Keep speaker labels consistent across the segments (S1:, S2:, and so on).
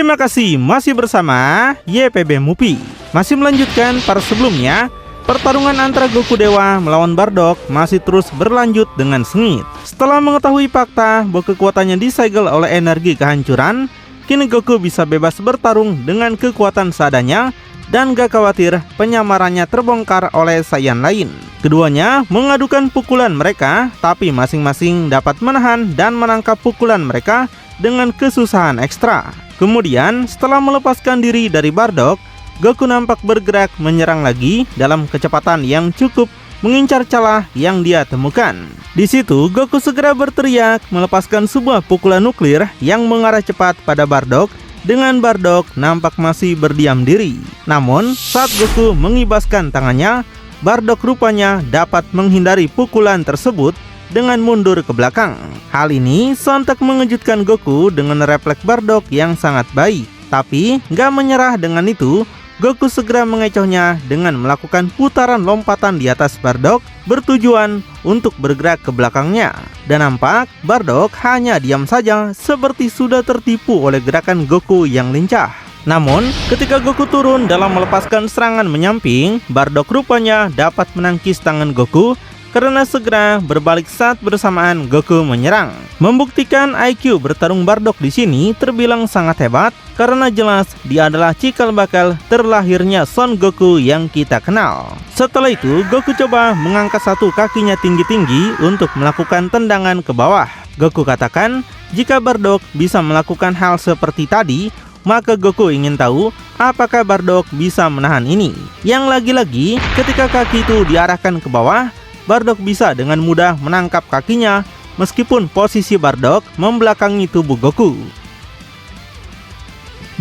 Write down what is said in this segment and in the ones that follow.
S1: Terima kasih masih bersama YPB Movie. Masih melanjutkan part sebelumnya, pertarungan antara Goku Dewa melawan Bardock masih terus berlanjut dengan sengit. Setelah mengetahui fakta bahwa kekuatannya disegel oleh energi kehancuran, kini Goku bisa bebas bertarung dengan kekuatan seadanya dan gak khawatir penyamarannya terbongkar oleh Saiyan lain. Keduanya mengadukan pukulan mereka, tapi masing-masing dapat menahan dan menangkap pukulan mereka dengan kesusahan ekstra. Kemudian setelah melepaskan diri dari Bardock, Goku nampak bergerak menyerang lagi dalam kecepatan yang cukup mengincar celah yang dia temukan. Di situ Goku segera berteriak melepaskan sebuah pukulan nuklir yang mengarah cepat pada Bardock, dengan Bardock nampak masih berdiam diri. Namun saat Goku mengibaskan tangannya, Bardock rupanya dapat menghindari pukulan tersebut dengan mundur ke belakang. Hal ini sontak mengejutkan Goku dengan refleks Bardock yang sangat baik. Tapi gak menyerah dengan itu, Goku segera mengecohnya dengan melakukan putaran lompatan di atas Bardock bertujuan untuk bergerak ke belakangnya. Dan nampak Bardock hanya diam saja seperti sudah tertipu oleh gerakan Goku yang lincah. Namun ketika Goku turun dalam melepaskan serangan menyamping, Bardock rupanya dapat menangkis tangan Goku karena segera berbalik saat bersamaan Goku menyerang. Membuktikan IQ bertarung Bardock di sini terbilang sangat hebat karena jelas dia adalah cikal bakal terlahirnya Son Goku yang kita kenal. Setelah itu Goku coba mengangkat satu kakinya tinggi-tinggi untuk melakukan tendangan ke bawah. Goku katakan jika Bardock bisa melakukan hal seperti tadi, maka Goku ingin tahu apakah Bardock bisa menahan ini. Yang lagi-lagi ketika kaki itu diarahkan ke bawah, Bardock bisa dengan mudah menangkap kakinya meskipun posisi Bardock membelakangi tubuh Goku.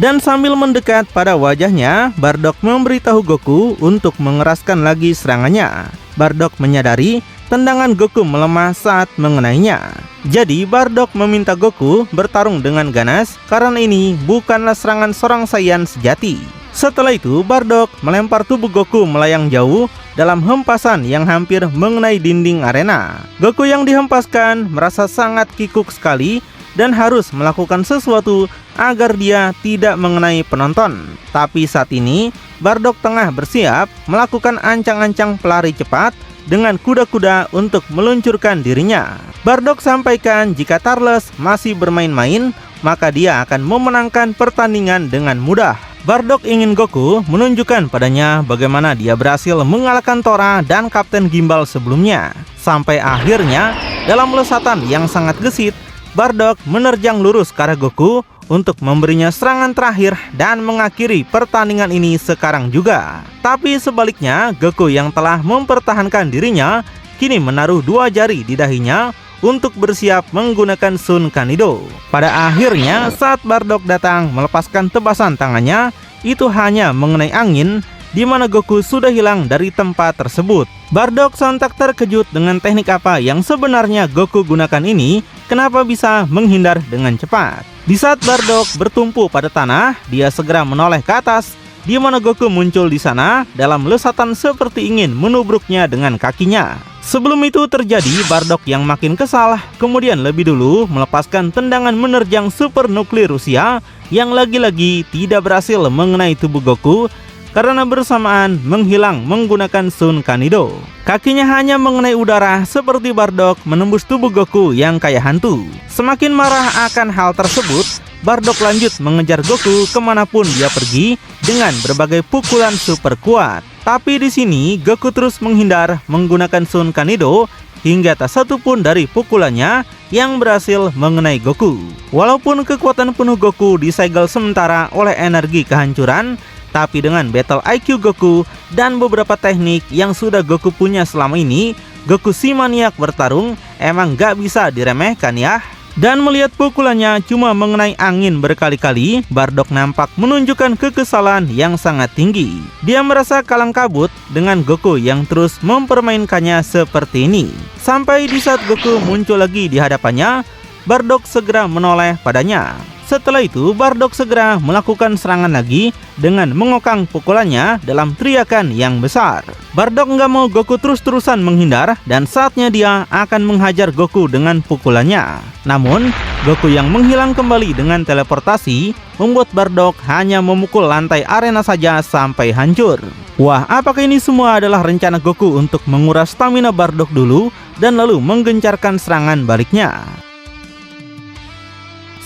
S1: Dan sambil mendekat pada wajahnya, Bardock memberitahu Goku untuk mengeraskan lagi serangannya. Bardock menyadari tendangan Goku melemah saat mengenainya. Jadi Bardock meminta Goku bertarung dengan ganas karena ini bukanlah serangan seorang Saiyan sejati. Setelah itu Bardock melempar tubuh Goku melayang jauh dalam hempasan yang hampir mengenai dinding arena. Goku yang dihempaskan merasa sangat kikuk sekali dan harus melakukan sesuatu agar dia tidak mengenai penonton. Tapi saat ini Bardock tengah bersiap melakukan ancang-ancang pelari cepat dengan kuda-kuda untuk meluncurkan dirinya. Bardock sampaikan jika Turles masih bermain-main, maka dia akan memenangkan pertandingan dengan mudah. Bardock ingin Goku menunjukkan padanya bagaimana dia berhasil mengalahkan Tora dan Kapten Gimbal sebelumnya. Sampai akhirnya dalam lesatan yang sangat gesit, Bardock menerjang lurus ke arah Goku untuk memberinya serangan terakhir dan mengakhiri pertandingan ini sekarang juga. Tapi sebaliknya, Goku yang telah mempertahankan dirinya kini menaruh dua jari di dahinya untuk bersiap menggunakan Sun Kanido. Pada akhirnya saat Bardock datang melepaskan tebasan tangannya, itu hanya mengenai angin di mana Goku sudah hilang dari tempat tersebut. Bardock sontak terkejut dengan teknik apa yang sebenarnya Goku gunakan ini, kenapa bisa menghindar dengan cepat. Di saat Bardock bertumpu pada tanah, dia segera menoleh ke atas, di mana Goku muncul di sana dalam lesatan seperti ingin menubruknya dengan kakinya. Sebelum itu terjadi, Bardock yang makin kesal kemudian lebih dulu melepaskan tendangan menerjang super nuklir Rusia yang lagi-lagi tidak berhasil mengenai tubuh Goku karena bersamaan menghilang menggunakan Sun Kanido. Kakinya hanya mengenai udara seperti Bardock menembus tubuh Goku yang kayak hantu. Semakin marah akan hal tersebut, Bardock lanjut mengejar Goku kemanapun dia pergi dengan berbagai pukulan super kuat. Tapi di sini Goku terus menghindar menggunakan Sun Kanido hingga tak satu pun dari pukulannya yang berhasil mengenai Goku. Walaupun kekuatan penuh Goku disegel sementara oleh energi kehancuran, tapi dengan battle IQ Goku dan beberapa teknik yang sudah Goku punya selama ini, Goku si maniak bertarung emang gak bisa diremehkan ya. Dan melihat pukulannya cuma mengenai angin berkali-kali, Bardock nampak menunjukkan kekesalan yang sangat tinggi. Dia merasa kalang kabut dengan Goku yang terus mempermainkannya seperti ini. Sampai di saat Goku muncul lagi di hadapannya, Bardock segera menoleh padanya. Setelah itu, Bardock segera melakukan serangan lagi dengan mengokang pukulannya dalam teriakan yang besar. Bardock nggak mau Goku terus-terusan menghindar dan saatnya dia akan menghajar Goku dengan pukulannya. Namun, Goku yang menghilang kembali dengan teleportasi membuat Bardock hanya memukul lantai arena saja sampai hancur. Wah, apakah ini semua adalah rencana Goku untuk menguras stamina Bardock dulu dan lalu menggencarkan serangan baliknya?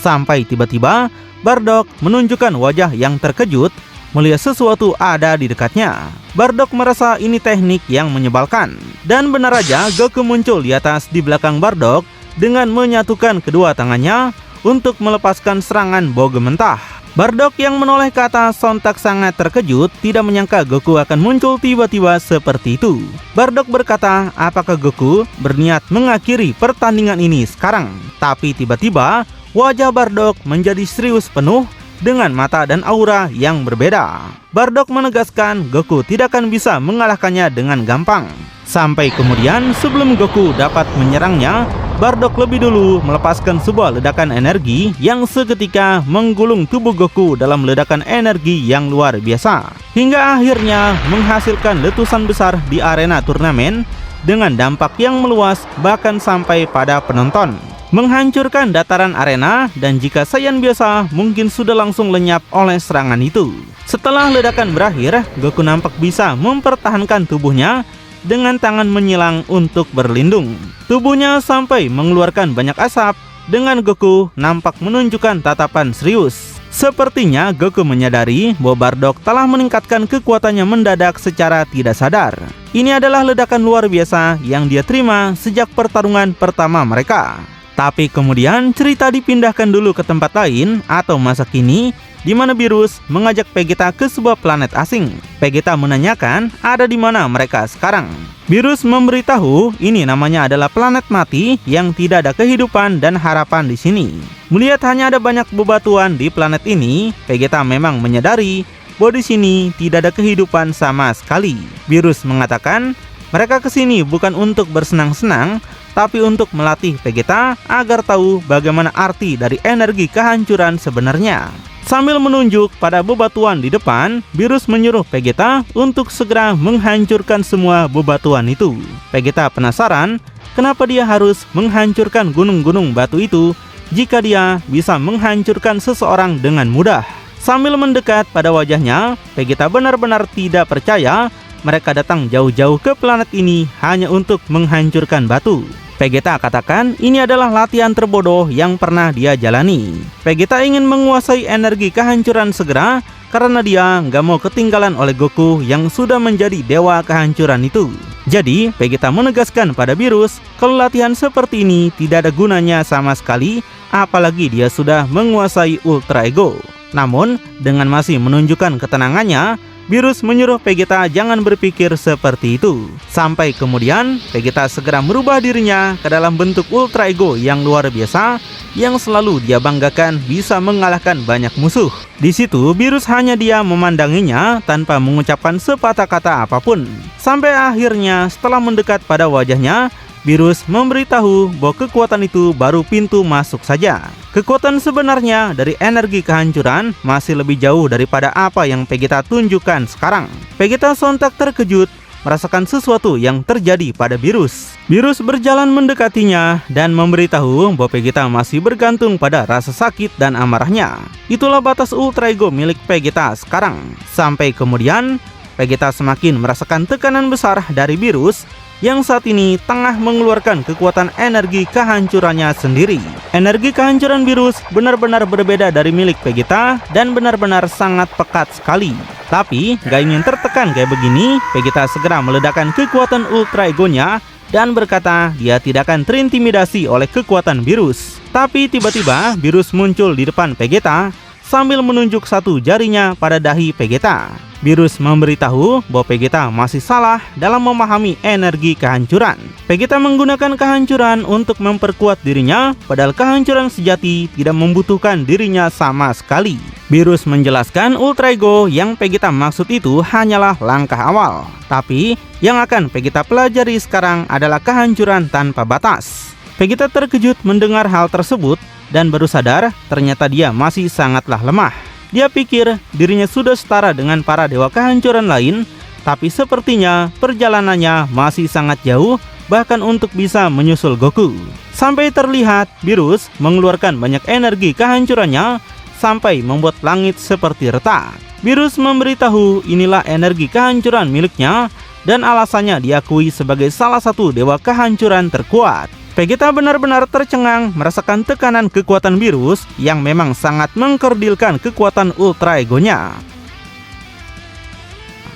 S1: Sampai tiba-tiba Bardock menunjukkan wajah yang terkejut melihat sesuatu ada di dekatnya. Bardock merasa ini teknik yang menyebalkan. Dan benar aja Goku muncul di atas di belakang Bardock dengan menyatukan kedua tangannya untuk melepaskan serangan boga mentah. Bardock yang menoleh ke atas sontak sangat terkejut, tidak menyangka Goku akan muncul tiba-tiba seperti itu. Bardock berkata, apakah Goku berniat mengakhiri pertandingan ini sekarang? Tapi tiba-tiba wajah Bardock menjadi serius penuh dengan mata dan aura yang berbeda. Bardock menegaskan Goku tidak akan bisa mengalahkannya dengan gampang. Sampai kemudian sebelum Goku dapat menyerangnya, Bardock lebih dulu melepaskan sebuah ledakan energi yang seketika menggulung tubuh Goku dalam ledakan energi yang luar biasa. Hingga akhirnya menghasilkan letusan besar di arena turnamen dengan dampak yang meluas bahkan sampai pada penonton. Menghancurkan dataran arena dan jika Saiyan biasa mungkin sudah langsung lenyap oleh serangan itu. Setelah ledakan berakhir, Goku nampak bisa mempertahankan tubuhnya dengan tangan menyilang untuk berlindung. Tubuhnya sampai mengeluarkan banyak asap dengan Goku nampak menunjukkan tatapan serius. Sepertinya Goku menyadari bahwa Bardock telah meningkatkan kekuatannya mendadak secara tidak sadar. Ini adalah ledakan luar biasa yang dia terima sejak pertarungan pertama mereka. Tapi kemudian cerita dipindahkan dulu ke tempat lain atau masa kini di mana Beerus mengajak Vegeta ke sebuah planet asing. Vegeta menanyakan ada di mana mereka sekarang. Beerus memberitahu ini namanya adalah planet mati yang tidak ada kehidupan dan harapan di sini. Melihat hanya ada banyak bebatuan di planet ini, Vegeta memang menyadari bahwa di sini tidak ada kehidupan sama sekali. Beerus mengatakan mereka kesini bukan untuk bersenang-senang, tapi untuk melatih Vegeta agar tahu bagaimana arti dari energi kehancuran sebenarnya. Sambil menunjuk pada bebatuan di depan, Beerus menyuruh Vegeta untuk segera menghancurkan semua bebatuan itu. Vegeta penasaran kenapa dia harus menghancurkan gunung-gunung batu itu jika dia bisa menghancurkan seseorang dengan mudah. Sambil mendekat pada wajahnya, Vegeta benar-benar tidak percaya mereka datang jauh-jauh ke planet ini hanya untuk menghancurkan batu. Vegeta katakan ini adalah latihan terbodoh yang pernah dia jalani. Vegeta ingin menguasai energi kehancuran segera karena dia nggak mau ketinggalan oleh Goku yang sudah menjadi dewa kehancuran itu. Jadi Vegeta menegaskan pada Beerus kalau latihan seperti ini tidak ada gunanya sama sekali, apalagi dia sudah menguasai Ultra Ego. Namun dengan masih menunjukkan ketenangannya, Beerus menyuruh Vegeta jangan berpikir seperti itu. Sampai kemudian Vegeta segera merubah dirinya ke dalam bentuk Ultra Ego yang luar biasa yang selalu dia banggakan bisa mengalahkan banyak musuh. Di situ Beerus hanya dia memandanginya tanpa mengucapkan sepatah kata apapun. Sampai akhirnya setelah mendekat pada wajahnya, Beerus memberitahu bahwa kekuatan itu baru pintu masuk saja. Kekuatan sebenarnya dari energi kehancuran masih lebih jauh daripada apa yang Vegeta tunjukkan sekarang. Vegeta sontak terkejut merasakan sesuatu yang terjadi pada Beerus. Beerus berjalan mendekatinya dan memberitahu bahwa Vegeta masih bergantung pada rasa sakit dan amarahnya. Itulah batas Ultra Ego milik Vegeta sekarang. Sampai kemudian Vegeta semakin merasakan tekanan besar dari Beerus yang saat ini tengah mengeluarkan kekuatan energi kehancurannya sendiri. Energi kehancuran Beerus benar-benar berbeda dari milik Vegeta dan benar-benar sangat pekat sekali. Tapi gak ingin tertekan kayak begini, Vegeta segera meledakkan kekuatan Ultra Egonya dan berkata dia tidak akan terintimidasi oleh kekuatan Beerus. Tapi tiba-tiba Beerus muncul di depan Vegeta sambil menunjuk satu jarinya pada dahi Vegeta. Beerus memberitahu bahwa Vegeta masih salah dalam memahami energi kehancuran. Vegeta menggunakan kehancuran untuk memperkuat dirinya, padahal kehancuran sejati tidak membutuhkan dirinya sama sekali. Beerus menjelaskan Ultra Ego yang Vegeta maksud itu hanyalah langkah awal. Tapi yang akan Vegeta pelajari sekarang adalah kehancuran tanpa batas. Vegeta terkejut mendengar hal tersebut dan baru sadar ternyata dia masih sangatlah lemah. Dia pikir dirinya sudah setara dengan para dewa kehancuran lain, tapi sepertinya perjalanannya masih sangat jauh bahkan untuk bisa menyusul Goku. Sampai terlihat Beerus mengeluarkan banyak energi kehancurannya sampai membuat langit seperti retak. Beerus memberitahu inilah energi kehancuran miliknya dan alasannya diakui sebagai salah satu dewa kehancuran terkuat. Vegeta benar-benar tercengang merasakan tekanan kekuatan Beerus yang memang sangat mengkerdilkan kekuatan Ultra Egonya.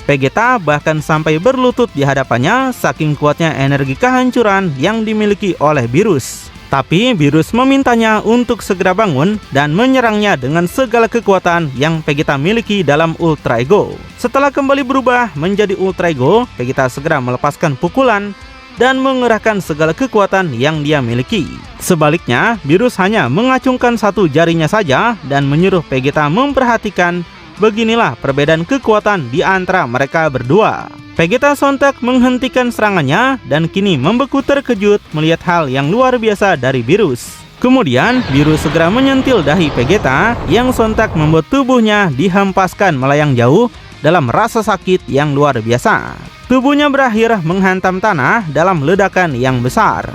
S1: Vegeta bahkan sampai berlutut di hadapannya saking kuatnya energi kehancuran yang dimiliki oleh Beerus. Tapi Beerus memintanya untuk segera bangun dan menyerangnya dengan segala kekuatan yang Vegeta miliki dalam Ultra Ego. Setelah kembali berubah menjadi Ultra Ego, Vegeta segera melepaskan pukulan dan mengerahkan segala kekuatan yang dia miliki. Sebaliknya, Beerus hanya mengacungkan satu jarinya saja dan menyuruh Vegeta memperhatikan. Beginilah perbedaan kekuatan di antara mereka berdua. Vegeta sontak menghentikan serangannya dan kini membeku terkejut melihat hal yang luar biasa dari Beerus. Kemudian Beerus segera menyentil dahi Vegeta yang sontak membuat tubuhnya dihempaskan melayang jauh dalam rasa sakit yang luar biasa. Tubuhnya berakhir menghantam tanah dalam ledakan yang besar.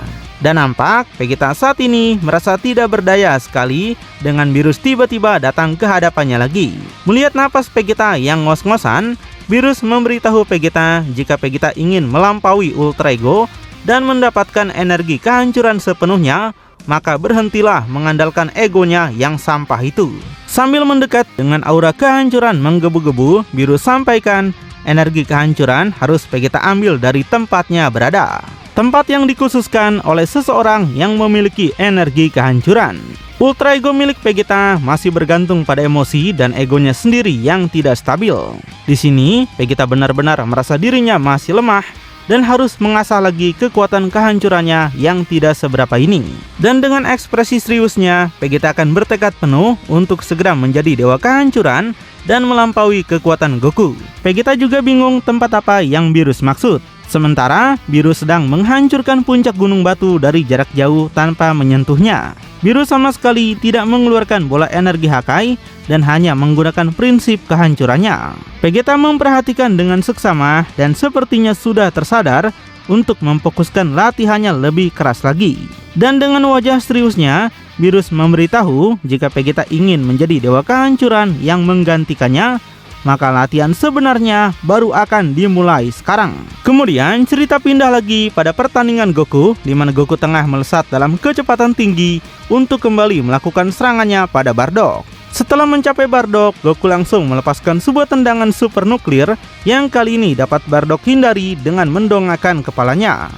S1: Dan nampak Vegeta saat ini merasa tidak berdaya sekali dengan Beerus tiba-tiba datang ke hadapannya lagi. Melihat napas Vegeta yang ngos-ngosan, Beerus memberitahu Vegeta jika Vegeta ingin melampaui Ultra Ego dan mendapatkan energi kehancuran sepenuhnya, maka berhentilah mengandalkan egonya yang sampah itu. Sambil mendekat dengan aura kehancuran menggebu-gebu, Beerus sampaikan energi kehancuran harus Vegeta ambil dari tempatnya berada. Tempat yang dikhususkan oleh seseorang yang memiliki energi kehancuran. Ultra Ego milik Vegeta masih bergantung pada emosi dan egonya sendiri yang tidak stabil. Di sini, Vegeta benar-benar merasa dirinya masih lemah dan harus mengasah lagi kekuatan kehancurannya yang tidak seberapa ini. Dan dengan ekspresi seriusnya, Vegeta akan bertekad penuh untuk segera menjadi dewa kehancuran dan melampaui kekuatan Goku. Vegeta juga bingung tempat apa yang Beerus maksud. Sementara Beerus sedang menghancurkan puncak gunung batu dari jarak jauh tanpa menyentuhnya. Beerus sama sekali tidak mengeluarkan bola energi Hakai dan hanya menggunakan prinsip kehancurannya. Vegeta memperhatikan dengan seksama dan sepertinya sudah tersadar untuk memfokuskan latihannya lebih keras lagi. Dan dengan wajah seriusnya, Beerus memberitahu jika Vegeta ingin menjadi dewa kehancuran yang menggantikannya, maka latihan sebenarnya baru akan dimulai sekarang. Kemudian cerita pindah lagi pada pertandingan Goku, di mana Goku tengah melesat dalam kecepatan tinggi untuk kembali melakukan serangannya pada Bardock. Setelah mencapai Bardock, Goku langsung melepaskan sebuah tendangan super nuklir yang kali ini dapat Bardock hindari dengan mendongakkan kepalanya.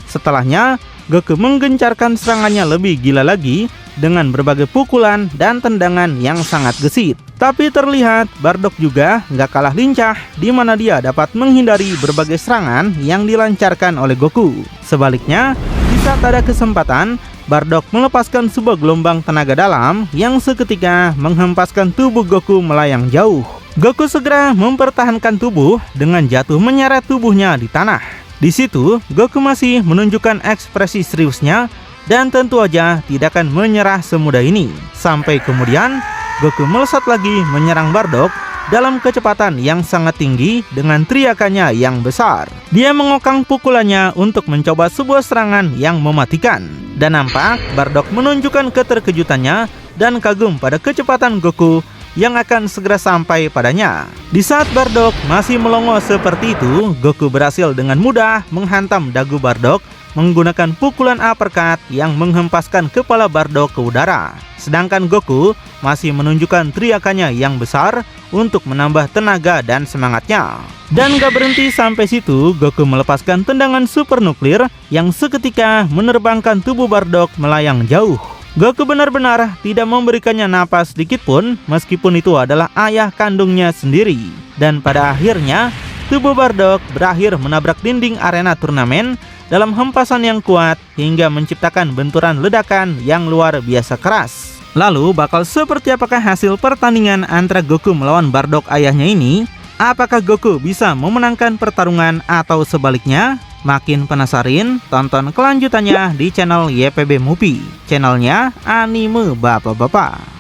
S1: Setelahnya, Goku menggencarkan serangannya lebih gila lagi dengan berbagai pukulan dan tendangan yang sangat gesit. Tapi terlihat Bardock juga nggak kalah lincah, di mana dia dapat menghindari berbagai serangan yang dilancarkan oleh Goku. Sebaliknya, di saat ada kesempatan, Bardock melepaskan sebuah gelombang tenaga dalam yang seketika menghempaskan tubuh Goku melayang jauh. Goku segera mempertahankan tubuh dengan jatuh menyeret tubuhnya di tanah. Di situ, Goku masih menunjukkan ekspresi seriusnya dan tentu aja tidak akan menyerah semudah ini. Sampai kemudian Goku melesat lagi menyerang Bardock dalam kecepatan yang sangat tinggi dengan teriakannya yang besar. Dia mengokang pukulannya untuk mencoba sebuah serangan yang mematikan. Dan nampak Bardock menunjukkan keterkejutannya dan kagum pada kecepatan Goku yang akan segera sampai padanya. Di saat Bardock masih melongo seperti itu, Goku berhasil dengan mudah menghantam dagu Bardock menggunakan pukulan uppercut yang menghempaskan kepala Bardock ke udara. Sedangkan Goku masih menunjukkan teriakannya yang besar untuk menambah tenaga dan semangatnya. Dan gak berhenti sampai situ, Goku melepaskan tendangan super nuklir yang seketika menerbangkan tubuh Bardock melayang jauh. Goku benar-benar tidak memberikannya napas sedikit pun, meskipun itu adalah ayah kandungnya sendiri. Dan pada akhirnya, tubuh Bardock berakhir menabrak dinding arena turnamen dalam hempasan yang kuat hingga menciptakan benturan ledakan yang luar biasa keras. Lalu bakal seperti apakah hasil pertandingan antara Goku melawan Bardock ayahnya ini? Apakah Goku bisa memenangkan pertarungan atau sebaliknya? Makin penasaran? Tonton kelanjutannya di channel YPB Movie, channelnya anime bapak-bapak.